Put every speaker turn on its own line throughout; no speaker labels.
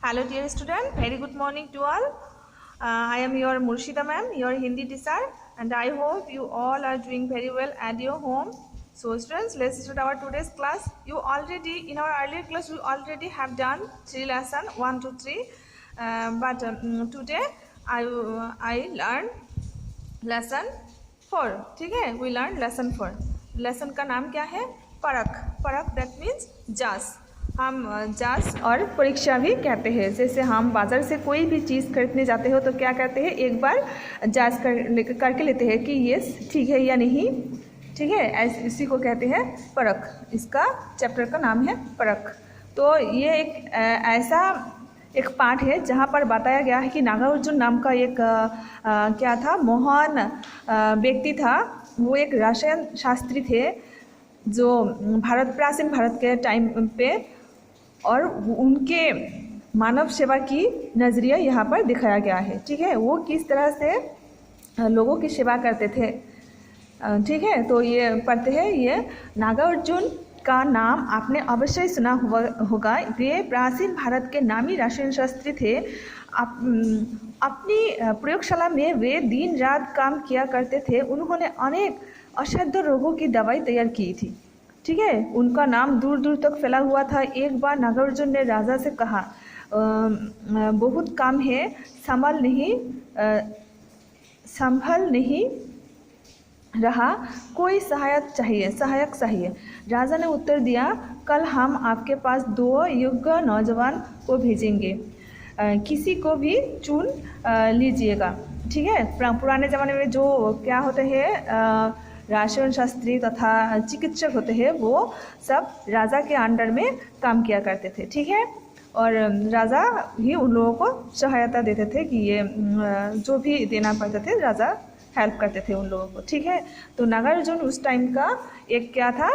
Hello dear student, very good morning to all. I am your Murshida ma'am, your Hindi teacher, and I hope you all are doing very well at your home. So students, let's start our today's class. You already, in our earlier class, we already have done 3 lesson, 1, 2, 3. But today I learned lesson 4. ठीक है, we learned lesson 4. lesson का नाम क्या है? परख. परख that means जांच. हम जांच और परीक्षा भी कहते हैं. जैसे हम बाज़ार से कोई भी चीज़ खरीदने जाते हो तो क्या कहते हैं, एक बार जांच करके लेते हैं कि ये ठीक है या नहीं. ठीक है, इसी को कहते हैं परख. इसका चैप्टर का नाम है परख. तो ये ऐसा एक पाठ है जहाँ पर बताया गया है कि नागार्जुन नाम का एक क्या था, महान व्यक्ति था. वो एक रसायन शास्त्री थे जो प्राचीन भारत के टाइम पे, और उनके मानव सेवा की नज़रिया यहाँ पर दिखाया गया है. ठीक है, वो किस तरह से लोगों की सेवा करते थे. ठीक है, तो ये पढ़ते हैं. ये नागार्जुन का नाम आपने अवश्य सुना होगा. वे प्राचीन भारत के नामी रसायन शास्त्री थे. अपनी प्रयोगशाला में वे दिन रात काम किया करते थे. उन्होंने अनेक असाध्य रोगों की दवाई तैयार की थी. ठीक है, उनका नाम दूर दूर तक फैला हुआ था. एक बार नागार्जुन ने राजा से कहा, बहुत काम है, संभल नहीं रहा, कोई सहायक चाहिए. राजा ने उत्तर दिया, कल हम आपके पास 2 योग्य नौजवान को भेजेंगे, किसी को भी चुन लीजिएगा. ठीक है, पुराने ज़माने में जो क्या होते हैं, रसायन शास्त्री तथा चिकित्सक होते हैं, वो सब राजा के अंडर में काम किया करते थे. ठीक है, और राजा ही उन लोगों को सहायता देते थे कि ये जो भी देना पड़ते थे राजा हेल्प करते थे उन लोगों को. ठीक है, तो नागार्जुन उस टाइम का एक क्या था,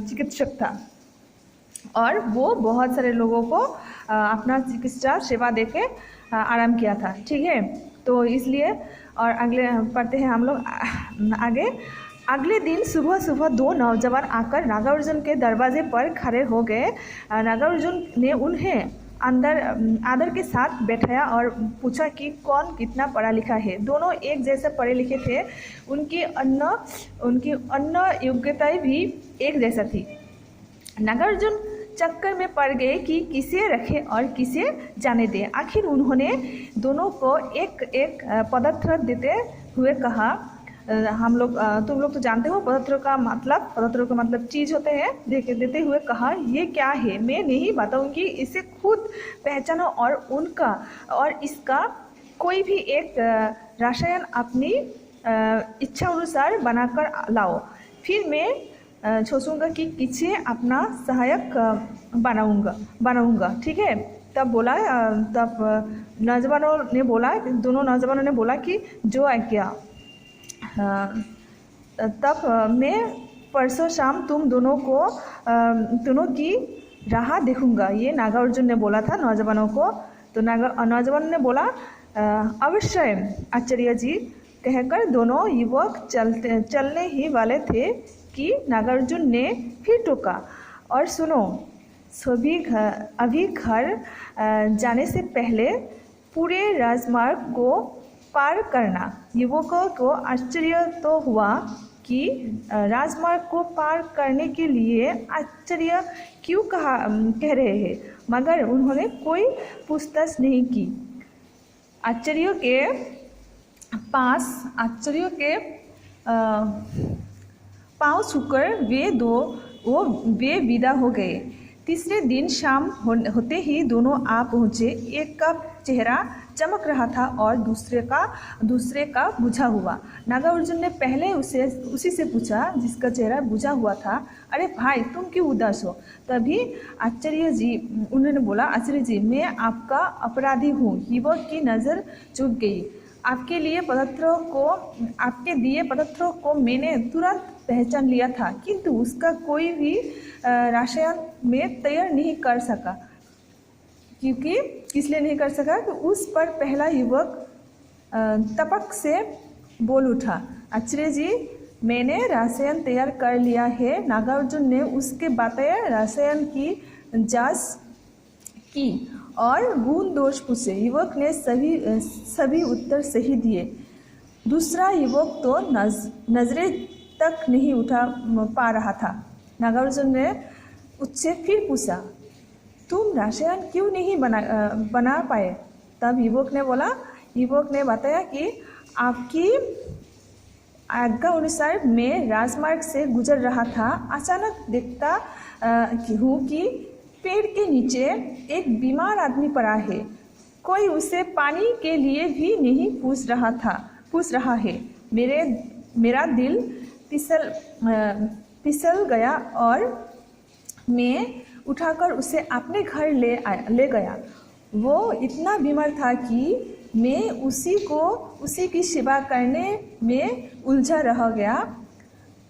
चिकित्सक था, और वो बहुत सारे लोगों को अपना चिकित्सा सेवा देके आराम किया था. ठीक है, तो इसलिए, और अगले पढ़ते हैं हम लोग आगे. अगले दिन सुबह सुबह 2 नौजवान आकर नागार्जुन के दरवाजे पर खड़े हो गए. नागार्जुन ने उन्हें अंदर आदर के साथ बैठाया और पूछा कि कौन कितना पढ़ा लिखा है. दोनों एक जैसे पढ़े लिखे थे. उनकी अन्य योग्यताएं भी एक जैसा थी. नागार्जुन चक्कर में पड़ गए कि किसे रखे और किसे जाने दें. आखिर उन्होंने दोनों को एक एक पदार्थ देते हुए कहा, तुम लोग तो जानते हो पदार्थों का मतलब चीज़ होते हैं. देते हुए कहा, ये क्या है, मैं नहीं बताऊंगी, इसे खुद पहचानो और इसका कोई भी एक रसायन अपनी इच्छा अनुसार बनाकर लाओ. फिर मैं सोचूंगा कि किसे अपना सहायक बनाऊंगा. ठीक है, तब दोनों नौजवानों ने बोला कि जो आज्ञा. तब मैं परसों शाम तुम दोनों की राह देखूंगा. ये नागार्जुन ने बोला था नौजवानों को. तो नौजवानों ने बोला, अवश्य आचार्य जी, कहकर दोनों युवक चलने ही वाले थे कि नागार्जुन ने फिर टोका, और सुनो, अभी घर जाने से पहले पूरे राजमार्ग को पार करना. युवकों को आश्चर्य तो हुआ कि राजमार्ग को पार करने के लिए आश्चर्य क्यों कह रहे हैं, मगर उन्होंने कोई पूछताछ नहीं की. आश्चर्य के पाँव छूकर वे विदा हो गए. तीसरे दिन शाम होते ही दोनों आ पहुँचे. एक का चेहरा चमक रहा था और दूसरे का बुझा हुआ. नागार्जुन ने पहले उसी से पूछा जिसका चेहरा बुझा हुआ था, अरे भाई, तुम क्यों उदास हो. तभी उन्होंने बोला, आचार्य जी, मैं आपका अपराधी हूँ. युवक की नज़र चूक गई. आपके दिए पदार्थों को मैंने तुरंत पहचान लिया था, किंतु उसका कोई भी रसायन में तैयार नहीं कर सका. क्योंकि किसलिए नहीं कर सका कि उस पर पहला युवक तपक से बोल उठा, आचार्य जी, मैंने रसायन तैयार कर लिया है. नागार्जुन ने उसके बताए रसायन की जांच की और गुण दोष पूछे। युवक ने सभी उत्तर सही दिए। दूसरा युवक तो नजरें तक नहीं उठा पा रहा था। नागार्जुन ने उससे फिर पूछा, तुम रसायन क्यों नहीं बना पाए? तब युवक ने बताया कि आपकी आज्ञा अनुसार मैं राजमार्ग से गुजर रहा था। अचानक देखता हूँ कि पेड़ के नीचे एक बीमार आदमी पड़ा है। कोई उसे पानी के लिए भी नहीं पूछ रहा है। मेरा दिल फिसल गया और मैं उठाकर उसे अपने घर ले गया। वो इतना बीमार था कि मैं उसी की सेवा करने में उलझा रह गया।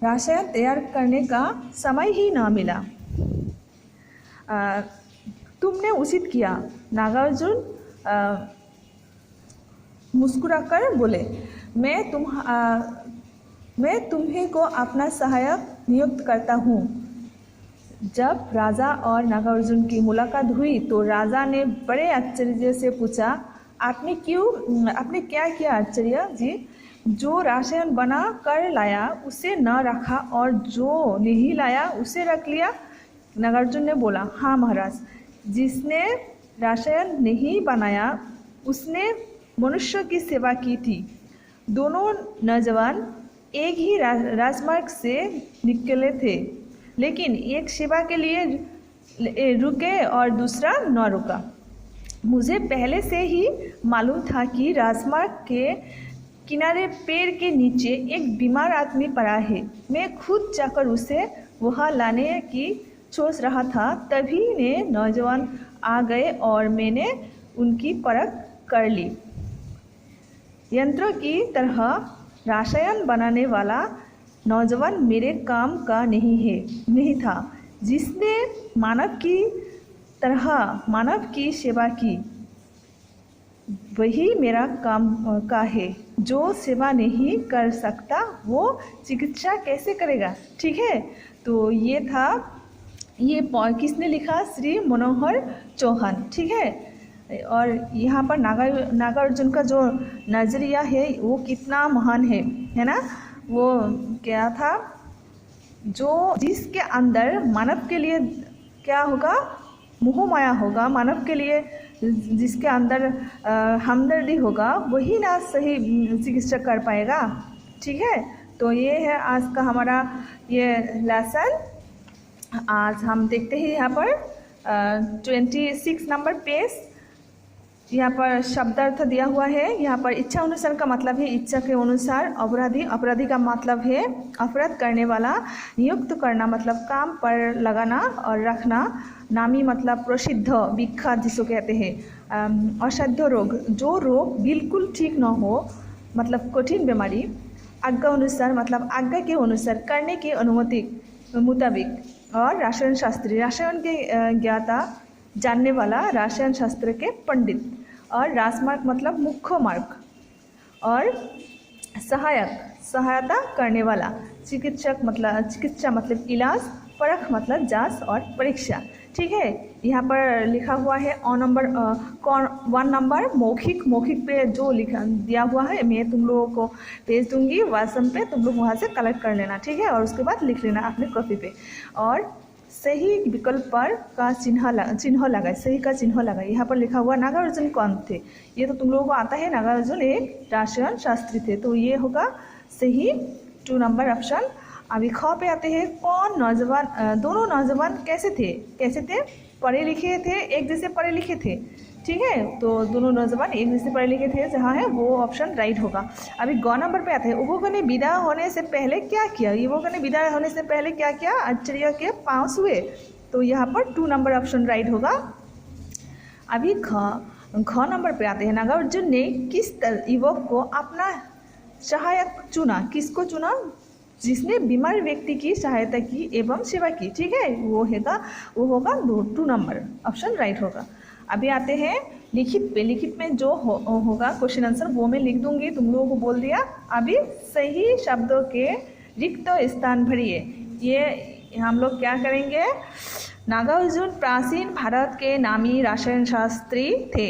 रसायन तैयार करने का समय ही ना मिला। तुमने उचित किया। नागार्जुन मुस्कुराकर बोले, मैं तुम्हें को अपना सहायक नियुक्त करता हूँ। जब राजा और नागार्जुन की मुलाकात हुई तो राजा ने बड़े आश्चर्य से पूछा, आपने क्या किया आचार्य जी? जो रसायन बना कर लाया उसे न रखा और जो नहीं लाया उसे रख लिया। नागार्जुन ने बोला, हाँ महाराज, जिसने रसायन नहीं बनाया उसने मनुष्य की सेवा की थी। दोनों नौजवान एक ही राजमार्ग से निकले थे, लेकिन एक सेवा के लिए रुके और दूसरा न रुका। मुझे पहले से ही मालूम था कि राजमार्ग के किनारे पेड़ के नीचे एक बीमार आदमी पड़ा है। मैं खुद जाकर उसे वहाँ लाने की सोच रहा था। तभी ने नौजवान आ गए और मैंने उनकी परख कर ली। यंत्र की तरह रसायन बनाने वाला नौजवान मेरे काम का नहीं था। जिसने मानव की सेवा की वही मेरा काम का है। जो सेवा नहीं कर सकता वो चिकित्सा कैसे करेगा? ठीक है, तो ये था, ये किसने लिखा? श्री मनोहर चौहान। ठीक है, और यहाँ पर नागार्जुन का जो नजरिया है वो कितना महान है ना? वो क्या था, जो जिसके अंदर मानव के लिए क्या होगा, मोह माया होगा, मानव के लिए जिसके अंदर हमदर्दी होगा वही ना सही चिकित्सा कर पाएगा। ठीक है, तो ये है आज का हमारा ये लेसन। आज हम देखते हैं यहाँ पर 26 नंबर पेज। यहाँ पर शब्दार्थ दिया हुआ है। यहाँ पर इच्छा अनुसार का मतलब है इच्छा के अनुसार। अपराधी का मतलब है अपराध करने वाला। नियुक्त करना मतलब काम पर लगाना और रखना। नामी मतलब प्रसिद्ध, विख्यात जिसको कहते हैं। असाध्य रोग, जो रोग बिल्कुल ठीक न हो, मतलब कठिन बीमारी। आज्ञा अनुसार मतलब आज्ञा के अनुसार, करने की अनुमति मुताबिक। और रसायन शास्त्री, रसायन के ज्ञाता, जानने वाला, रसायन शास्त्र के पंडित। और राजमार्ग मतलब मुख्य मार्ग। और सहायक, सहायता करने वाला। चिकित्सा मतलब इलाज। परख मतलब जांच और परीक्षा। ठीक है, यहाँ पर लिखा हुआ है 1 नंबर मौखिक पे जो लिखा दिया हुआ है मैं तुम लोगों को भेज दूंगी व्हाट्सएप पे, तुम लोग वहाँ से कलेक्ट कर लेना। ठीक है, और उसके बाद लिख लेना अपने कॉपी पे। और सही विकल्प पर का चिन्ह लगाए, सही का चिन्ह लगाए। यहाँ पर लिखा हुआ नागार्जुन कौन थे, ये तो तुम लोगों को आता है। नागार्जुन एक रसायन शास्त्री थे, तो ये होगा सही 2 नंबर ऑप्शन। अभी ख पे आते हैं। कौन नौजवान, दोनों नौजवान कैसे थे? पढ़े लिखे थे, एक जैसे पढ़े लिखे थे। ठीक है, तो दोनों नौजवान एक जैसे पढ़े लिखे थे, जहाँ है वो ऑप्शन राइट होगा। अभी ग नंबर पे आते हैं। युवकों ने विदा होने से पहले क्या किया? युवकों ने विदा होने से पहले क्या किया? आचार्य के पांव छुए, तो यहाँ पर 2 नंबर ऑप्शन राइट होगा। अभी घ नंबर पे आते हैं। नागार्जुन ने किस युवक को अपना सहायक चुना? किसको चुना? जिसने बीमार व्यक्ति की सहायता की एवं सेवा की। ठीक है, वो होगा 2 नंबर ऑप्शन राइट होगा। अभी आते हैं लिखित पे। लिखित में जो होगा क्वेश्चन आंसर वो मैं लिख दूंगी, तुम लोगों को बोल दिया। अभी सही शब्दों के रिक्त स्थान भरिए। ये हम लोग क्या करेंगे, नागार्जुन प्राचीन भारत के नामी रसायन शास्त्री थे।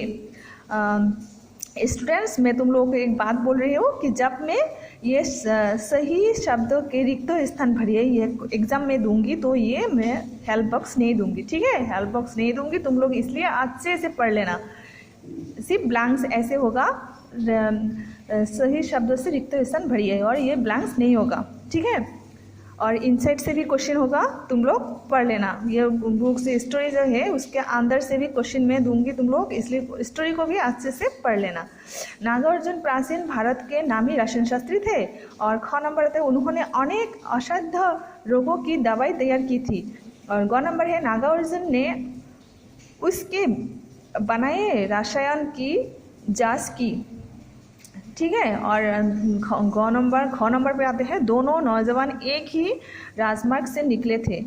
स्टूडेंट्स, मैं तुम लोगों को एक बात बोल रही हूँ कि जब मैं ये सही शब्दों के रिक्त स्थान भरिए ये एग्जाम में दूंगी तो ये मैं हेल्प बॉक्स नहीं दूंगी, ठीक है, हेल्प बॉक्स नहीं दूंगी। तुम लोग इसलिए अच्छे से पढ़ लेना, सिर्फ ब्लैंक्स ऐसे होगा, सही शब्दों से रिक्त स्थान भरिए और ये ब्लैंक्स नहीं होगा, ठीक है। और इनसाइड से भी क्वेश्चन होगा, तुम लोग पढ़ लेना। ये बुक से स्टोरी जो है उसके अंदर से भी क्वेश्चन में दूंगी तुम लोग, इसलिए स्टोरी को भी अच्छे से पढ़ लेना। नागार्जुन प्राचीन भारत के नामी रसायन शास्त्री थे और ख नंबर है उन्होंने अनेक असाध्य रोगों की दवाई तैयार की थी। और ग नंबर है नागार्जुन ने उसके बनाए रसायन की जांच की, ठीक है। और ख नंबर पे आते हैं, दोनों नौजवान एक ही राजमार्ग से निकले थे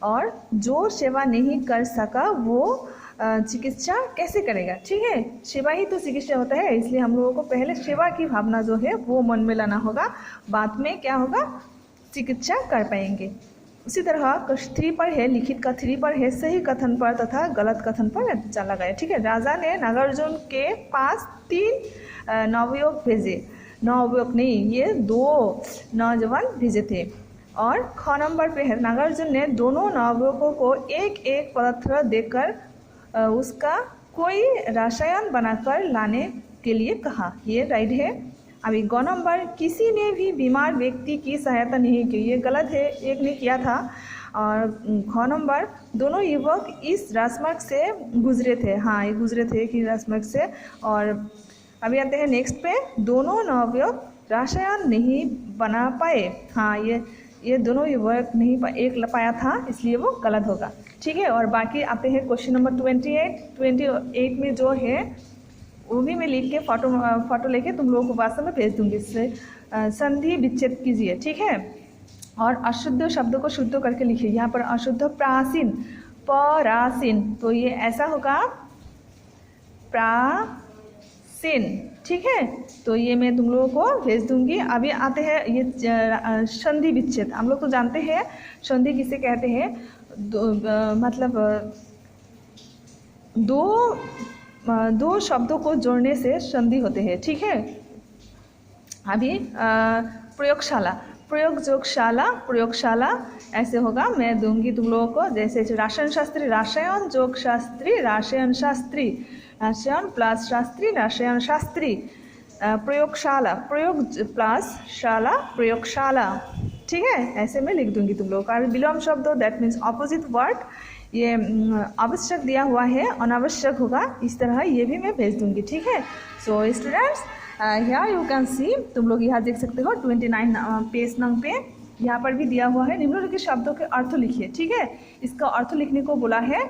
और जो सेवा नहीं कर सका वो चिकित्सा कैसे करेगा, ठीक है। सेवा ही तो चिकित्सा होता है, इसलिए हम लोगों को पहले सेवा की भावना जो है वो मन में लाना होगा, बाद में क्या होगा, चिकित्सा कर पाएंगे। उसी तरह 3 पर है, लिखित का 3 पर है, सही कथन पर तथा गलत कथन पर चला गया, ठीक है। राजा ने नागार्जुन के पास 3 नवयुवक भेजे, नवयुवक नहीं, ये 2 नौजवान भेजे थे। और ख नंबर पे है, नागार्जुन ने दोनों नवयुवकों को एक एक पदार्थ देकर उसका कोई रसायन बनाकर लाने के लिए कहा, ये राइट है। अभी ग नंबर, किसी ने भी बीमार व्यक्ति की सहायता नहीं की, ये गलत है, एक ने किया था। और ख नंबर, दोनों युवक इस राजमार्ग से गुजरे थे, हाँ ये गुजरे थे कि राजमार्ग से। और अभी आते हैं नेक्स्ट पे, दोनों नवयुवक रसायन नहीं बना पाए, हाँ ये दोनों युवक नहीं एक पाया था, इसलिए वो गलत होगा, ठीक है। और बाकी आते हैं क्वेश्चन नंबर 28 में जो है वो भी मैं लिख के फोटो लेके तुम लोगों को व्हाट्सएप में भेज दूंगी। इससे संधि विच्छेद कीजिए, ठीक है। और अशुद्ध शब्दों को शुद्ध करके लिखिए। यहाँ पर अशुद्ध प्राचीन, परासीन, तो ये ऐसा होगा प्राचीन, ठीक है। तो ये मैं तुम लोगों को भेज दूंगी। अभी आते हैं ये संधि विच्छेद। हम लोग तो जानते हैं संधि किसे कहते हैं, मतलब दो शब्दों को जोड़ने से संधि होते हैं, ठीक है। अभी प्रयोगशाला, प्रयोगशाला ऐसे होगा, मैं दूंगी तुम लोगों को, जैसे रसायन शास्त्री, रसायन जोग शास्त्री, रसायन शास्त्री, रसायन प्लस शास्त्री, रसायन शास्त्री, प्रयोगशाला, प्रयोग प्लस शाला, प्रयोगशाला, ठीक है। ऐसे मैं लिख दूंगी तुम लोगों का। विलोम शब्द, दैट मीन्स ऑपोजिट वर्ड, ये आवश्यक दिया हुआ है, अनावश्यक होगा, इस तरह ये भी मैं भेज दूंगी, ठीक है। सो स्टूडेंट्स, यहाँ यू कैन सी, तुम लोग यहाँ देख सकते हो 29 पेज नंबर पे यहाँ पर भी दिया हुआ है, निम्नलिखित शब्दों के अर्थ लिखिए, ठीक है। इसका अर्थ लिखने को बोला है,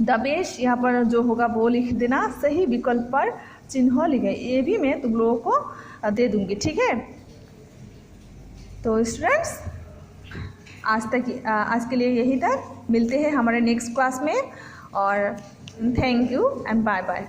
दबेश यहाँ पर जो होगा वो लिख देना, सही विकल्प पर चिन्ह लिखे, ये भी मैं तुम लोगों को दे दूंगी, ठीक है। तो स्टूडेंट्स, आज के लिए यही तक, मिलते हैं हमारे नेक्स्ट क्लास में, और thank you and bye bye.